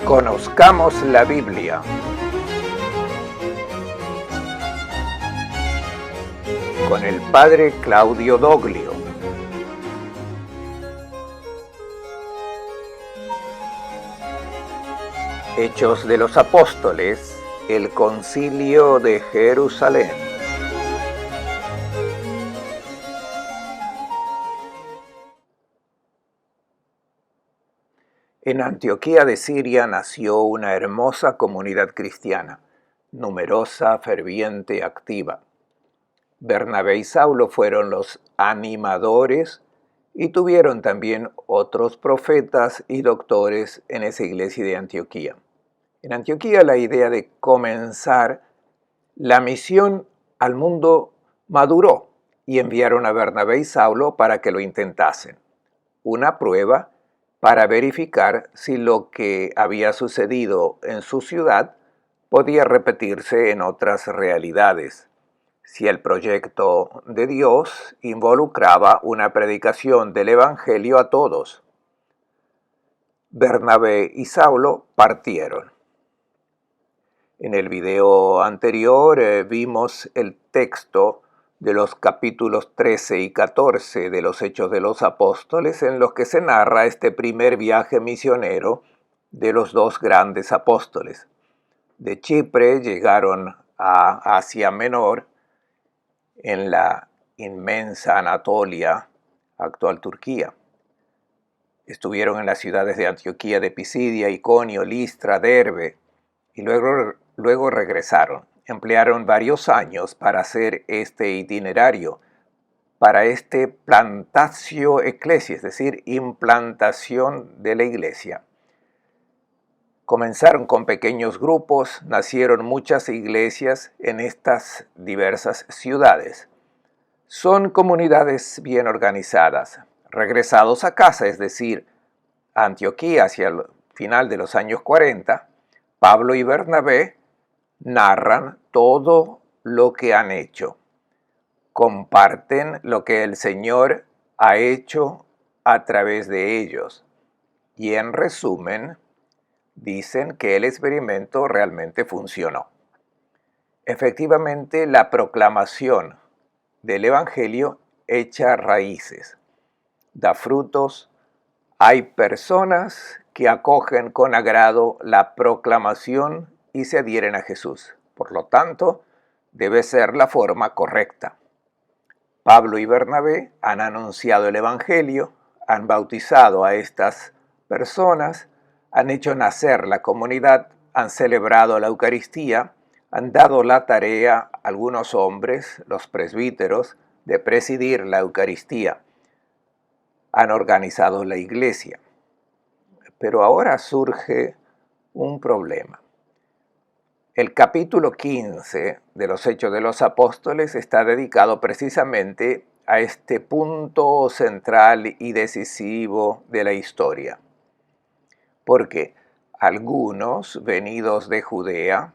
Conozcamos la Biblia. Con el padre Claudio Doglio. Hechos de los Apóstoles, el Concilio de Jerusalén. En Antioquía de Siria nació una hermosa comunidad cristiana, numerosa, ferviente, activa. Bernabé y Saulo fueron los animadores y tuvieron también otros profetas y doctores en esa iglesia de Antioquía. En Antioquía la idea de comenzar la misión al mundo maduró y enviaron a Bernabé y Saulo para que lo intentasen. Una prueba para verificar si lo que había sucedido en su ciudad podía repetirse en otras realidades. Si el proyecto de Dios involucraba una predicación del Evangelio a todos. Bernabé y Saulo partieron. En el video anterior vimos el texto de los capítulos 13 y 14 de los Hechos de los Apóstoles, en los que se narra este primer viaje misionero de los dos grandes apóstoles. De Chipre llegaron a Asia Menor, en la inmensa Anatolia, actual Turquía. Estuvieron en las ciudades de Antioquía de Pisidia, Iconio, Listra, Derbe, y luego regresaron. Emplearon varios años para hacer este itinerario, para este plantatio ecclesiae, es decir, implantación de la iglesia. Comenzaron con pequeños grupos, nacieron muchas iglesias en estas diversas ciudades. Son comunidades bien organizadas. Regresados a casa, es decir, a Antioquía hacia el final de los años 40, Pablo y Bernabé narran todo lo que han hecho. Comparten lo que el Señor ha hecho a través de ellos. Y en resumen, dicen que el experimento realmente funcionó. Efectivamente, la proclamación del Evangelio echa raíces, da frutos. Hay personas que acogen con agrado la proclamación y se adhieren a Jesús. Por lo tanto, debe ser la forma correcta. Pablo y Bernabé han anunciado el Evangelio, han bautizado a estas personas, han hecho nacer la comunidad, han celebrado la Eucaristía, han dado la tarea a algunos hombres, los presbíteros, de presidir la Eucaristía. Han organizado la iglesia. Pero ahora surge un problema. El capítulo 15 de los Hechos de los Apóstoles está dedicado precisamente a este punto central y decisivo de la historia. Porque algunos venidos de Judea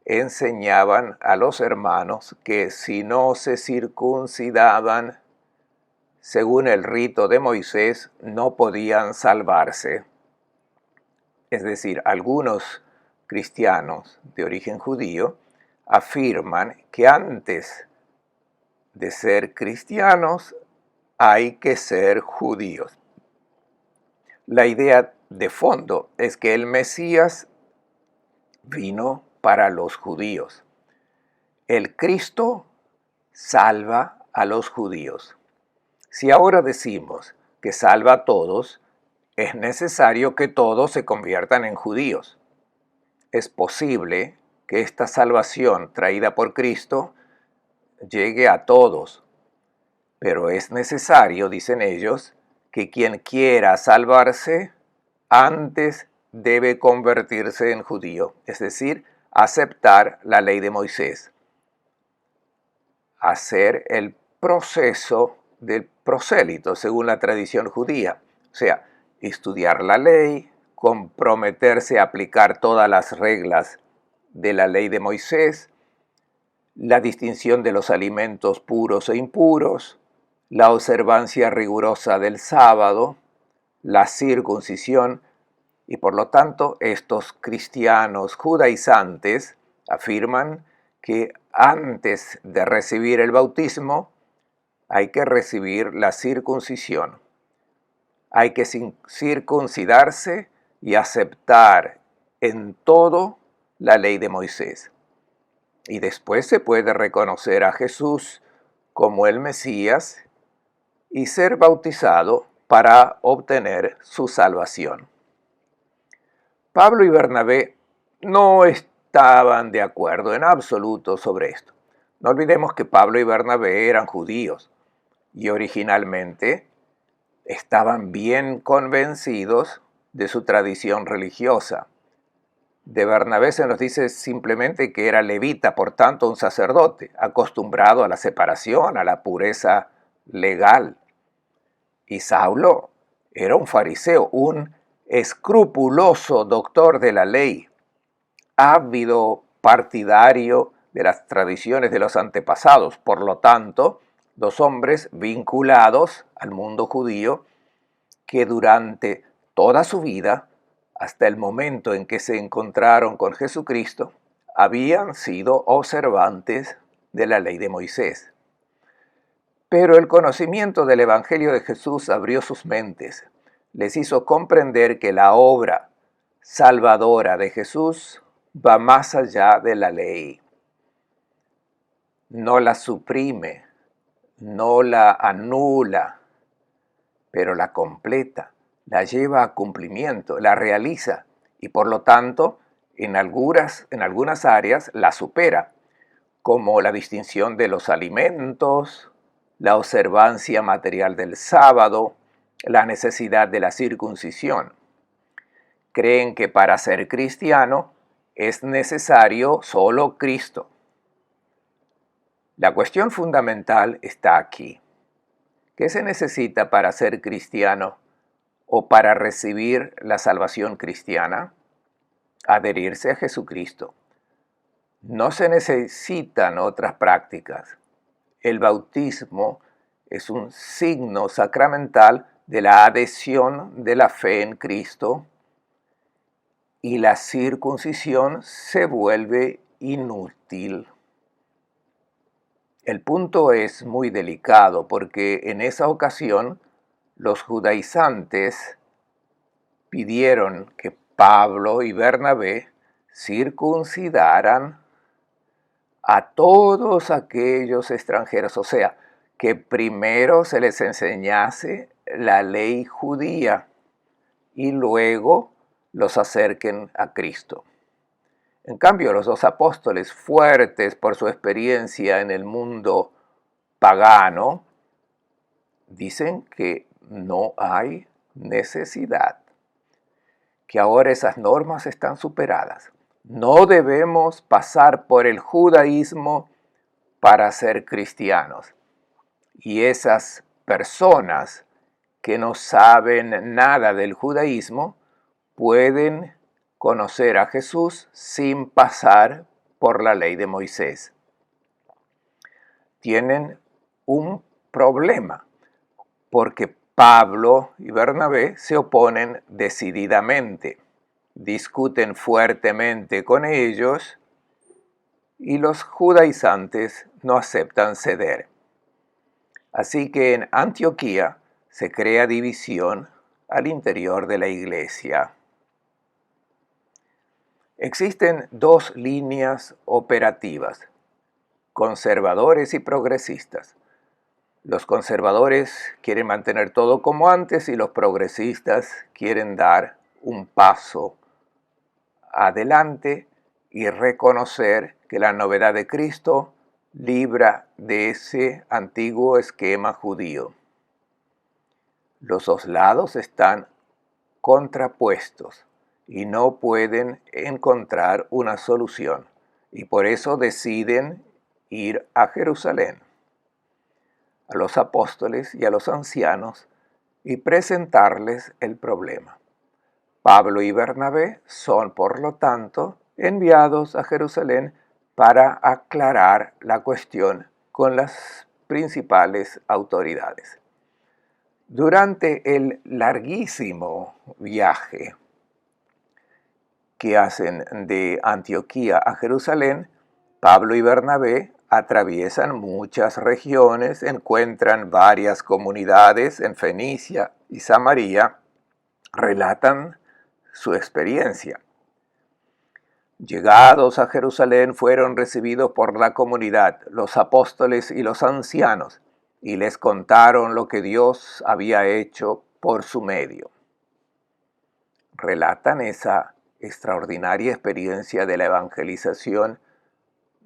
enseñaban a los hermanos que si no se circuncidaban según el rito de Moisés, no podían salvarse. Es decir, algunos cristianos de origen judío afirman que antes de ser cristianos hay que ser judíos. La idea de fondo es que el Mesías vino para los judíos. El Cristo salva a los judíos. Si ahora decimos que salva a todos, es necesario que todos se conviertan en judíos. Es posible que esta salvación traída por Cristo llegue a todos, pero es necesario, dicen ellos, que quien quiera salvarse antes debe convertirse en judío, es decir, aceptar la ley de Moisés, hacer el proceso del prosélito según la tradición judía, o sea, estudiar la ley, comprometerse a aplicar todas las reglas de la ley de Moisés, la distinción de los alimentos puros e impuros, la observancia rigurosa del sábado, la circuncisión, Y por lo tanto, estos cristianos judaizantes afirman que antes de recibir el bautismo hay que recibir la circuncisión. Hay que circuncidarse y aceptar en todo la ley de Moisés. Y después se puede reconocer a Jesús como el Mesías y ser bautizado para obtener su salvación. Pablo y Bernabé no estaban de acuerdo en absoluto sobre esto. No olvidemos que Pablo y Bernabé eran judíos y originalmente estaban bien convencidos de su tradición religiosa. De Bernabé se nos dice simplemente que era levita, por tanto un sacerdote, acostumbrado a la separación, a la pureza legal. Y Saulo era un fariseo, un escrupuloso doctor de la ley, ávido partidario de las tradiciones de los antepasados. Por lo tanto, dos hombres vinculados al mundo judío que durante toda su vida, hasta el momento en que se encontraron con Jesucristo, habían sido observantes de la ley de Moisés. Pero el conocimiento del Evangelio de Jesús abrió sus mentes, les hizo comprender que la obra salvadora de Jesús va más allá de la ley. No la suprime, no la anula, pero la completa, la lleva a cumplimiento, la realiza y por lo tanto en algunas áreas la supera, como la distinción de los alimentos, la observancia material del sábado, la necesidad de la circuncisión. Creen que para ser cristiano es necesario solo Cristo. La cuestión fundamental está aquí. ¿Qué se necesita para ser cristiano o para recibir la salvación cristiana? Adherirse a Jesucristo. No se necesitan otras prácticas. El bautismo es un signo sacramental de la adhesión de la fe en Cristo y la circuncisión se vuelve inútil. El punto es muy delicado porque en esa ocasión los judaizantes pidieron que Pablo y Bernabé circuncidaran a todos aquellos extranjeros, o sea, que primero se les enseñase la ley judía y luego los acerquen a Cristo. En cambio, los dos apóstoles, fuertes por su experiencia en el mundo pagano, dicen que no hay necesidad, que ahora esas normas están superadas. No debemos pasar por el judaísmo para ser cristianos. Y esas personas que no saben nada del judaísmo pueden conocer a Jesús sin pasar por la ley de Moisés. Tienen un problema porque Pablo y Bernabé se oponen decididamente, discuten fuertemente con ellos y los judaizantes no aceptan ceder. Así que en Antioquía se crea división al interior de la iglesia. Existen dos líneas operativas, conservadores y progresistas. Los conservadores quieren mantener todo como antes y los progresistas quieren dar un paso adelante y reconocer que la novedad de Cristo libra de ese antiguo esquema judío. Los dos lados están contrapuestos y no pueden encontrar una solución y por eso deciden ir a Jerusalén, a los apóstoles y a los ancianos y presentarles el problema. Pablo y Bernabé son, por lo tanto, enviados a Jerusalén para aclarar la cuestión con las principales autoridades. Durante el larguísimo viaje que hacen de Antioquía a Jerusalén, Pablo y Bernabé atraviesan muchas regiones, encuentran varias comunidades en Fenicia y Samaria, relatan su experiencia. Llegados a Jerusalén, fueron recibidos por la comunidad, los apóstoles y los ancianos, y les contaron lo que Dios había hecho por su medio. Relatan esa extraordinaria experiencia de la evangelización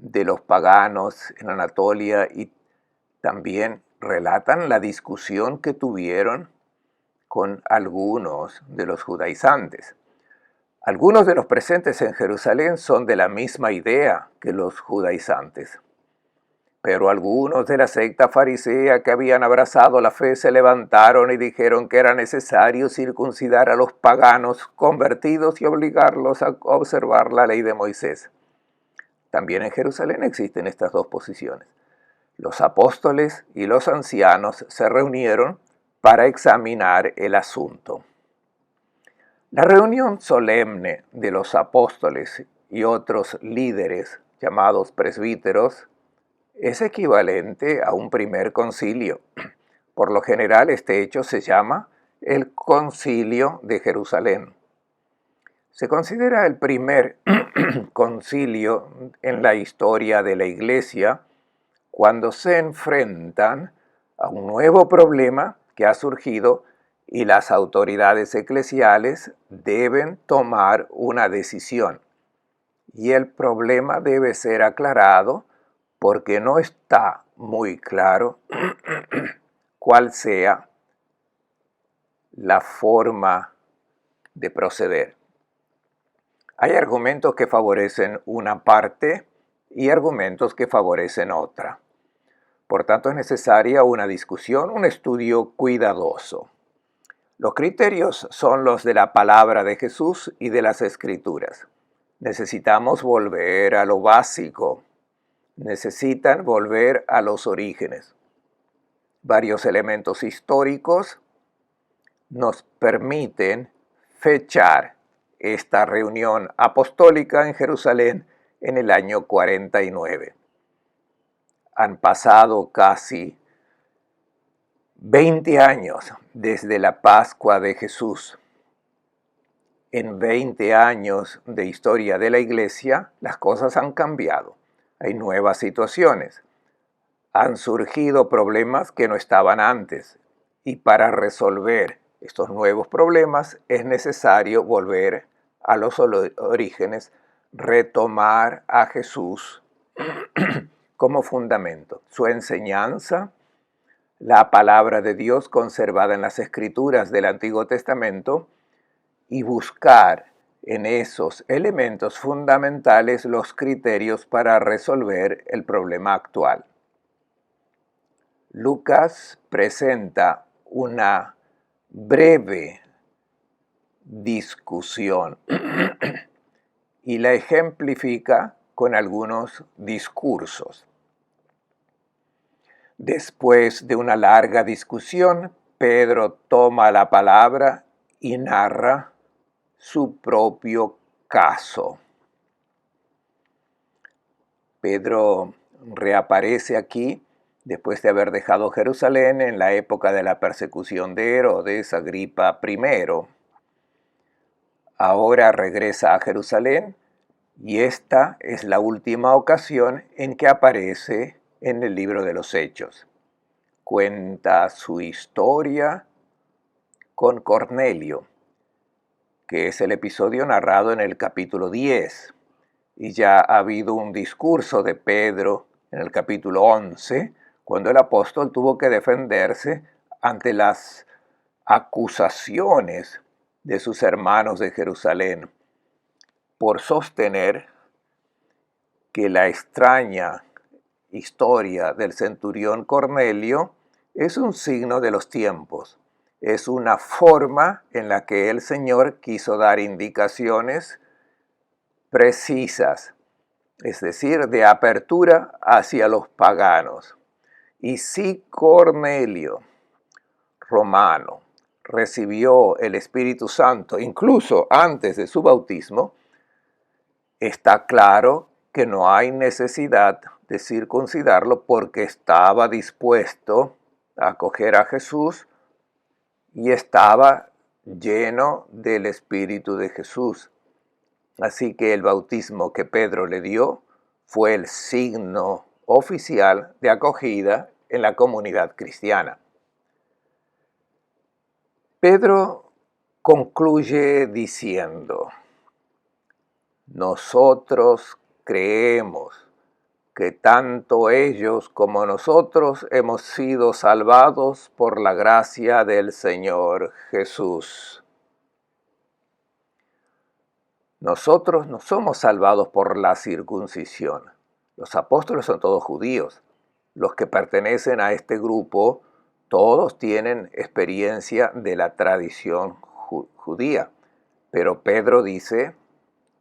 de los paganos en Anatolia y también relatan la discusión que tuvieron con algunos de los judaizantes. Algunos de los presentes en Jerusalén son de la misma idea que los judaizantes, pero algunos de la secta farisea que habían abrazado la fe se levantaron y dijeron que era necesario circuncidar a los paganos convertidos y obligarlos a observar la ley de Moisés. También en Jerusalén existen estas dos posiciones. Los apóstoles y los ancianos se reunieron para examinar el asunto. La reunión solemne de los apóstoles y otros líderes llamados presbíteros es equivalente a un primer concilio. Por lo general, este hecho se llama el Concilio de Jerusalén. Se considera el primer concilio en la historia de la Iglesia cuando se enfrentan a un nuevo problema que ha surgido y las autoridades eclesiales deben tomar una decisión. Y el problema debe ser aclarado porque no está muy claro cuál sea la forma de proceder. Hay argumentos que favorecen una parte y argumentos que favorecen otra. Por tanto, es necesaria una discusión, un estudio cuidadoso. Los criterios son los de la palabra de Jesús y de las Escrituras. Necesitamos volver a lo básico. Necesitan volver a los orígenes. Varios elementos históricos nos permiten fechar esta reunión apostólica en Jerusalén en el año 49. Han pasado casi 20 años desde la Pascua de Jesús. En 20 años de historia de la Iglesia, las cosas han cambiado. Hay nuevas situaciones. Han surgido problemas que no estaban antes. Y para resolver estos nuevos problemas es necesario volver a los orígenes, retomar a Jesús como fundamento. Su enseñanza, la palabra de Dios conservada en las Escrituras del Antiguo Testamento, y buscar en esos elementos fundamentales los criterios para resolver el problema actual. Lucas presenta una breve discusión y la ejemplifica con algunos discursos. Después de una larga discusión, Pedro toma la palabra y narra su propio caso. Pedro reaparece aquí después de haber dejado Jerusalén en la época de la persecución de Herodes, Agripa I. Ahora regresa a Jerusalén y esta es la última ocasión en que aparece en el libro de los Hechos. Cuenta su historia con Cornelio, que es el episodio narrado en el capítulo 10. Y ya ha habido un discurso de Pedro en el capítulo 11, cuando el apóstol tuvo que defenderse ante las acusaciones de sus hermanos de Jerusalén por sostener que la extraña historia del centurión Cornelio es un signo de los tiempos. Es una forma en la que el Señor quiso dar indicaciones precisas, es decir, de apertura hacia los paganos. Y si Cornelio, romano, recibió el Espíritu Santo incluso antes de su bautismo, Está claro que no hay necesidad de circuncidarlo porque estaba dispuesto a acoger a Jesús y estaba lleno del Espíritu de Jesús. Así que el bautismo que Pedro le dio fue el signo oficial de acogida en la comunidad cristiana. Pedro concluye diciendo: nosotros creemos que tanto ellos como nosotros hemos sido salvados por la gracia del Señor Jesús. Nosotros no somos salvados por la circuncisión. Los apóstoles son todos judíos. Los que pertenecen a este grupo, todos tienen experiencia de la tradición judía. Pero Pedro dice: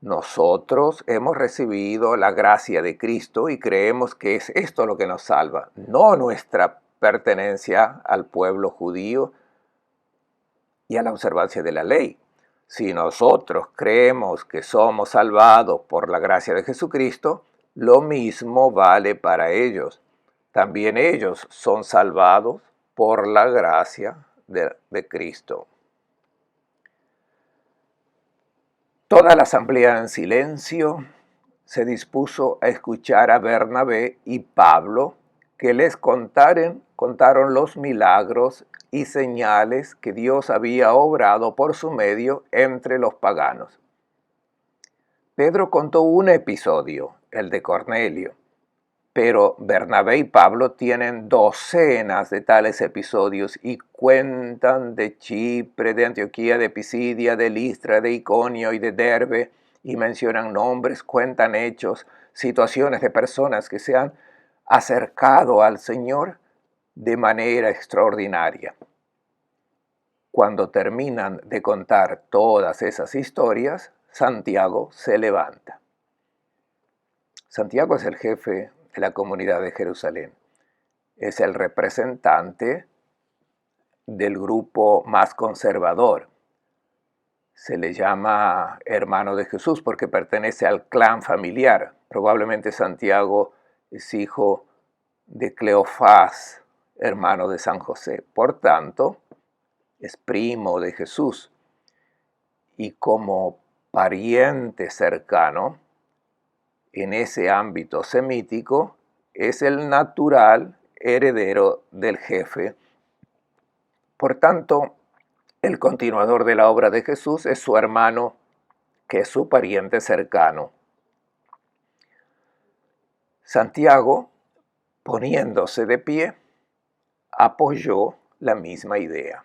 nosotros hemos recibido la gracia de Cristo y creemos que es esto lo que nos salva, no nuestra pertenencia al pueblo judío y a la observancia de la ley. Si nosotros creemos que somos salvados por la gracia de Jesucristo, lo mismo vale para ellos. También ellos son salvados por la gracia de Cristo. Toda la asamblea en silencio se dispuso a escuchar a Bernabé y Pablo que les contaron los milagros y señales que Dios había obrado por su medio entre los paganos. Pedro contó un episodio, el de Cornelio, pero Bernabé y Pablo tienen docenas de tales episodios y cuentan de Chipre, de Antioquía, de Pisidia, de Listra, de Iconio y de Derbe, y mencionan nombres, cuentan hechos, situaciones de personas que se han acercado al Señor de manera extraordinaria. Cuando terminan de contar todas esas historias, Santiago se levanta. Santiago es el jefe de la comunidad de Jerusalén. Es el representante del grupo más conservador. Se le llama hermano de Jesús porque pertenece al clan familiar. Probablemente Santiago es hijo de Cleofás, hermano de San José. Por tanto, es primo de Jesús. Y como pariente cercano, en ese ámbito semítico, es el natural heredero del jefe. Por tanto, el continuador de la obra de Jesús es su hermano, que es su pariente cercano. Santiago, poniéndose de pie, apoyó la misma idea.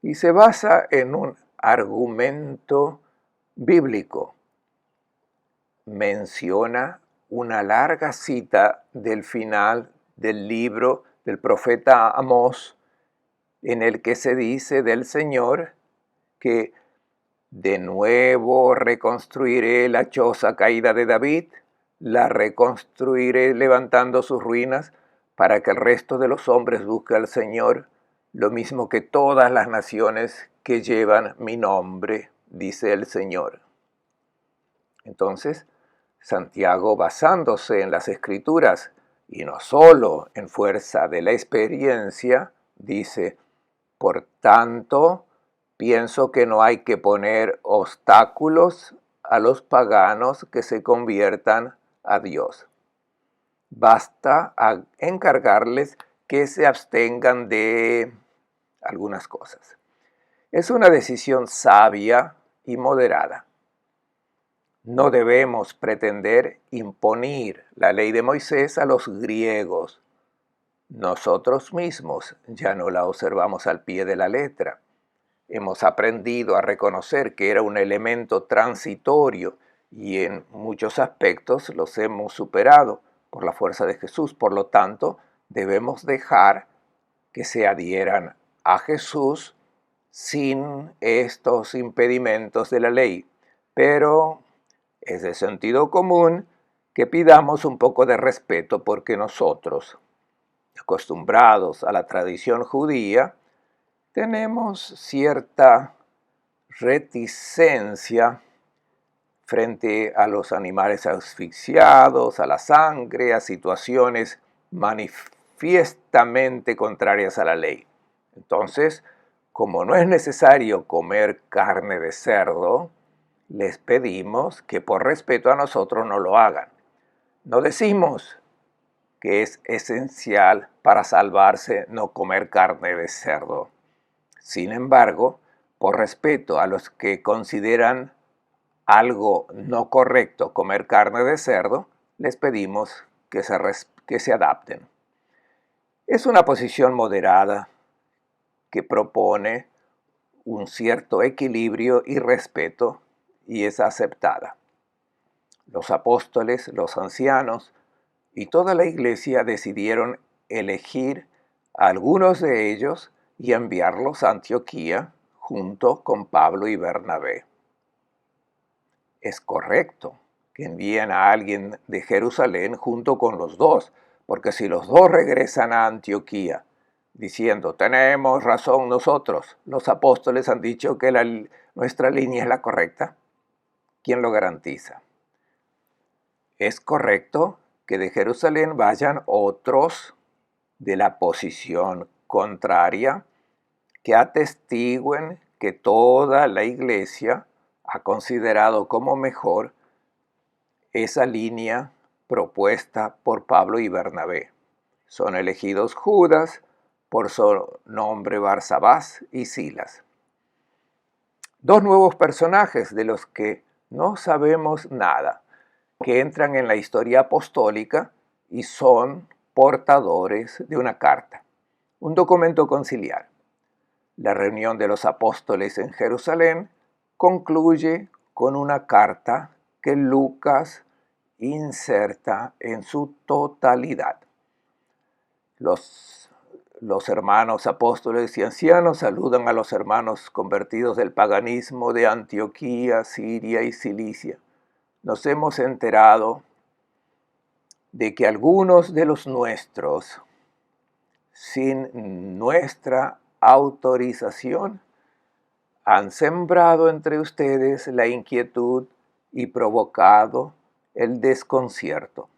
Y se basa en un argumento bíblico. Menciona una larga cita del final del libro del profeta Amós, en el que se dice del Señor que de nuevo reconstruiré la choza caída de David, la reconstruiré levantando sus ruinas para que el resto de los hombres busque al Señor, lo mismo que todas las naciones que llevan mi nombre, dice el Señor. Entonces, Santiago, basándose en las Escrituras y no solo en fuerza de la experiencia, dice: por tanto, pienso que no hay que poner obstáculos a los paganos que se conviertan a Dios. Basta encargarles que se abstengan de algunas cosas. Es una decisión sabia y moderada. No debemos pretender imponer la ley de Moisés a los griegos. Nosotros mismos ya no la observamos al pie de la letra. Hemos aprendido a reconocer que era un elemento transitorio y en muchos aspectos los hemos superado por la fuerza de Jesús. Por lo tanto, debemos dejar que se adhieran a Jesús sin estos impedimentos de la ley. Pero es de sentido común que pidamos un poco de respeto porque nosotros, acostumbrados a la tradición judía, tenemos cierta reticencia frente a los animales asfixiados, a la sangre, a situaciones manifiestamente contrarias a la ley. Entonces, como no es necesario comer carne de cerdo, les pedimos que por respeto a nosotros no lo hagan. No decimos que es esencial para salvarse no comer carne de cerdo. Sin embargo, por respeto a los que consideran algo no correcto comer carne de cerdo, les pedimos que se adapten. Es una posición moderada que propone un cierto equilibrio y respeto y es aceptada. Los apóstoles, los ancianos y toda la iglesia decidieron elegir a algunos de ellos y enviarlos a Antioquía junto con Pablo y Bernabé. Es correcto que envíen a alguien de Jerusalén junto con los dos, porque si los dos regresan a Antioquía diciendo, tenemos razón nosotros, los apóstoles han dicho que nuestra línea es la correcta, ¿quién lo garantiza? Es correcto que de Jerusalén vayan otros de la posición contraria que atestiguen que toda la iglesia ha considerado como mejor esa línea propuesta por Pablo y Bernabé. Son elegidos Judas por su nombre Barsabás y Silas. Dos nuevos personajes de los que no sabemos nada, que entran en la historia apostólica y son portadores de una carta, un documento conciliar. La reunión de los apóstoles en Jerusalén concluye con una carta que Lucas inserta en su totalidad. Los hermanos apóstoles y ancianos saludan a los hermanos convertidos del paganismo de Antioquía, Siria y Cilicia. Nos hemos enterado de que algunos de los nuestros, sin nuestra autorización, han sembrado entre ustedes la inquietud y provocado el desconcierto.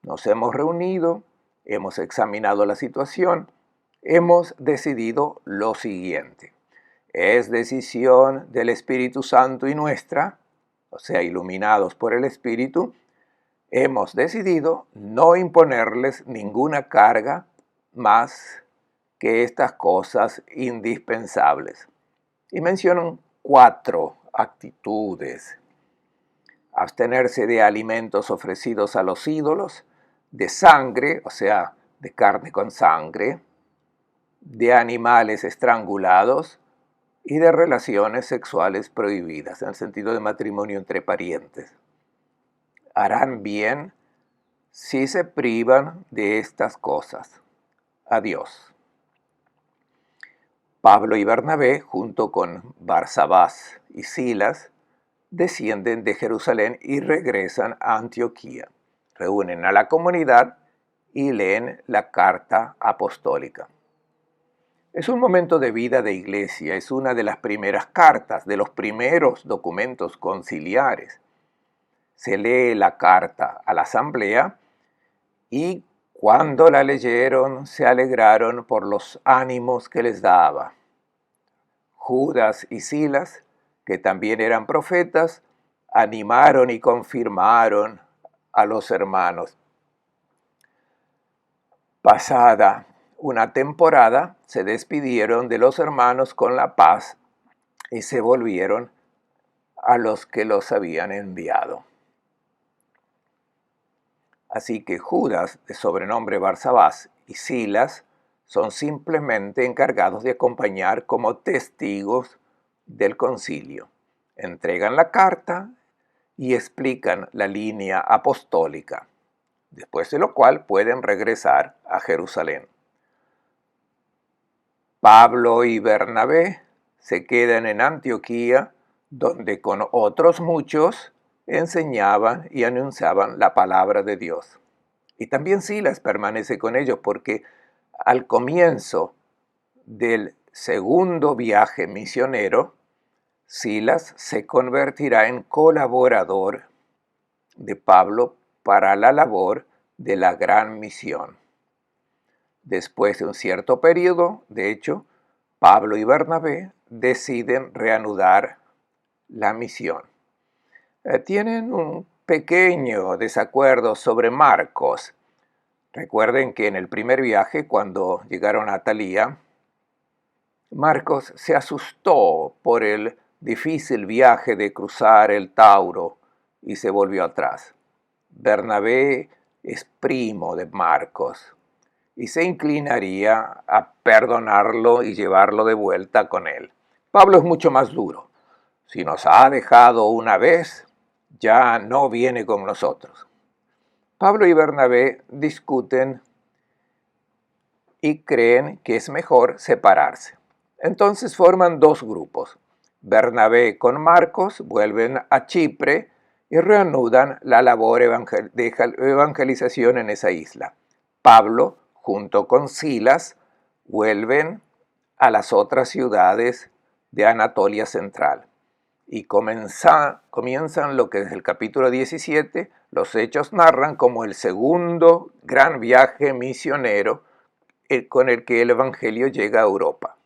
Nos hemos reunido, hemos examinado la situación, hemos decidido lo siguiente. Es decisión del Espíritu Santo y nuestra, o sea, iluminados por el Espíritu, hemos decidido no imponerles ninguna carga más que estas cosas indispensables. Y mencionan 4 actitudes: abstenerse de alimentos ofrecidos a los ídolos, de sangre, o sea, de carne con sangre, de animales estrangulados y de relaciones sexuales prohibidas, en el sentido de matrimonio entre parientes. Harán bien si se privan de estas cosas. Adiós. Pablo y Bernabé, junto con Barsabás y Silas, descienden de Jerusalén y regresan a Antioquía. Reúnen a la comunidad y leen la carta apostólica. Es un momento de vida de iglesia, es una de las primeras cartas, de los primeros documentos conciliares. Se lee la carta a la asamblea y cuando la leyeron se alegraron por los ánimos que les daba. Judas y Silas, que también eran profetas, animaron y confirmaron a los hermanos. Pasada una temporada, se despidieron de los hermanos con la paz y se volvieron a los que los habían enviado. Así que Judas, de sobrenombre Barsabás, y Silas son simplemente encargados de acompañar como testigos del concilio. Entregan la carta y explican la línea apostólica, después de lo cual pueden regresar a Jerusalén. Pablo y Bernabé se quedan en Antioquía, donde con otros muchos enseñaban y anunciaban la palabra de Dios. Y también Silas permanece con ellos porque al comienzo del segundo viaje misionero, Silas se convertirá en colaborador de Pablo para la labor de la gran misión. Después de un cierto periodo, de hecho, Pablo y Bernabé deciden reanudar la misión. Tienen un pequeño desacuerdo sobre Marcos. Recuerden que en el primer viaje, cuando llegaron a Talía, Marcos se asustó por el difícil viaje de cruzar el Tauro y se volvió atrás. Bernabé es primo de Marcos y se inclinaría a perdonarlo y llevarlo de vuelta con él. Pablo es mucho más duro. Si nos ha dejado una vez, ya no viene con nosotros. Pablo y Bernabé discuten y creen que es mejor separarse. Entonces forman dos grupos. Bernabé con Marcos vuelven a Chipre y reanudan la labor de evangelización en esa isla. Pablo, junto con Silas, vuelven a las otras ciudades de Anatolia Central y comienzan lo que desde el capítulo 17 los hechos narran como el segundo gran viaje misionero con el que el Evangelio llega a Europa.